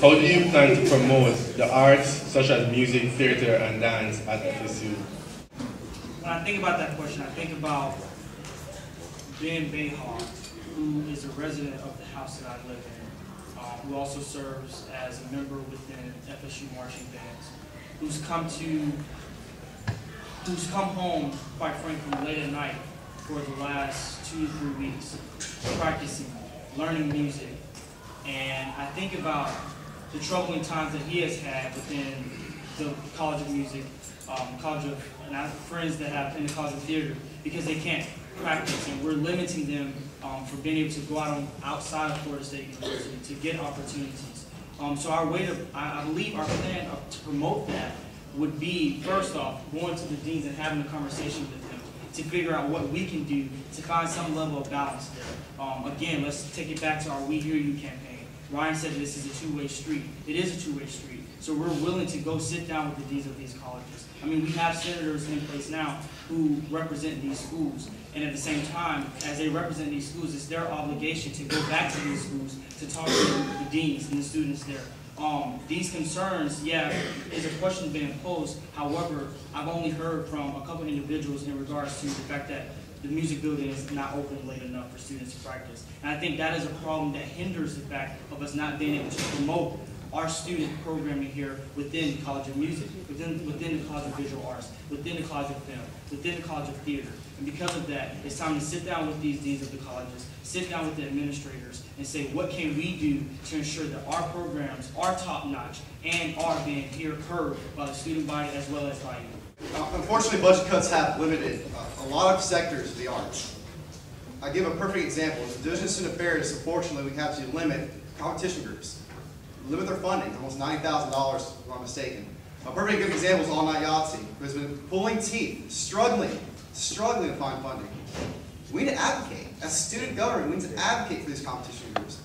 How do you plan to promote the arts such as music, theater, and dance at FSU? When I think about that question, I think about Ben Behar, who is a resident of the house that I live in, who also serves as a member within FSU marching bands, who's come home, quite frankly, late at night for the last 2 to 3 weeks, practicing, learning music. And I think about the troubling times that he has had within the College of Music, and I have friends that have in the College of Theater, because they can't practice, and we're limiting them for being able to go outside of Florida State University to get opportunities. So I believe our plan to promote that would be, first off, going to the deans and having a conversation with them to figure out what we can do to find some level of balance there. Again, let's take it back to our We Hear You campaign. Ryan said this is a two-way street. It is a two-way street. So we're willing to go sit down with the deans of these colleges. I mean, we have senators in place now who represent these schools. And at the same time, as they represent these schools, it's their obligation to go back to these schools to talk to the deans and the students there. These concerns, yeah, is a question being posed. However, I've only heard from a couple individuals in regards to the fact that the music building is not open late enough for students to practice. And I think that is a problem that hinders the fact of us not being able to promote our student programming here within the College of Music, within the College of Visual Arts, within the College of Film, within the College of Theater. And because of that, it's time to sit down with these deans of the colleges, sit down with the administrators, and say, what can we do to ensure that our programs are top-notch and are being heard by the student body as well as by you. Unfortunately, budget cuts have limited a lot of sectors of the arts. I give a perfect example. As a Division of Student Affairs, unfortunately, we have to limit competition groups. Limit their funding, almost $90,000 if I'm not mistaken. A perfect good example is All Night Yahtzee, who has been pulling teeth, struggling to find funding. We need to advocate. As student government, we need to advocate for these competition groups.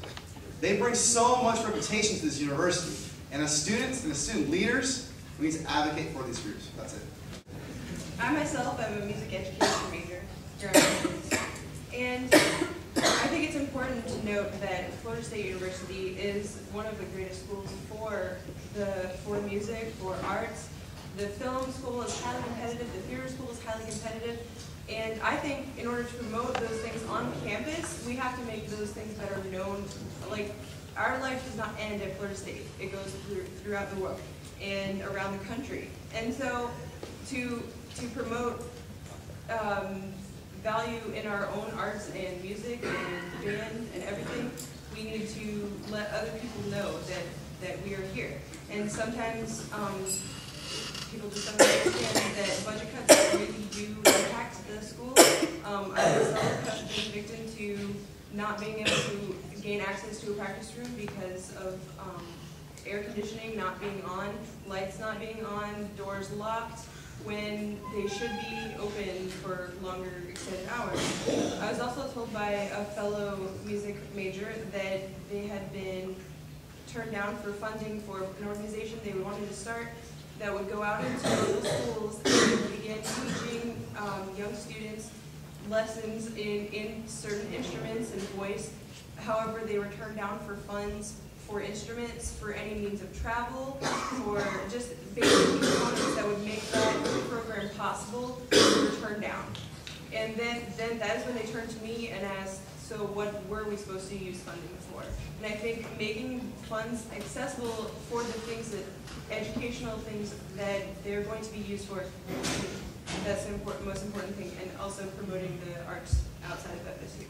They bring so much reputation to this university. And as students and as student leaders, we need to advocate for these groups. That's it. I myself am a music education major here at FSU. And I think it's important to note that Florida State University is one of the greatest schools for music, for arts. The film school is highly competitive, the theater school is highly competitive, and I think in order to promote those things on campus, we have to make those things that are known. Like, our life does not end at Florida State. It goes throughout the world and around the country. And so to promote value in our own arts and music and band and everything, we need to let other people know that we are here. And sometimes people just don't understand that budget cuts really do impact the school. I myself have been victim to not being able to gain access to a practice room because of air conditioning not being on, lights not being on, doors locked, when they should be open for longer extended hours. I was also told by a fellow music major that they had been turned down for funding for an organization they wanted to start that would go out into local schools and begin teaching young students lessons in certain instruments and voice. However, they were turned down for funds for instruments, for any means of travel, for just basic components that would make that program possible, were turned down. And then that is when they turned to me and asked, so what were we supposed to use funding for? And I think making funds accessible for the things that, educational things that they're going to be used for, that's the most important thing, and also promoting the arts outside of FSU.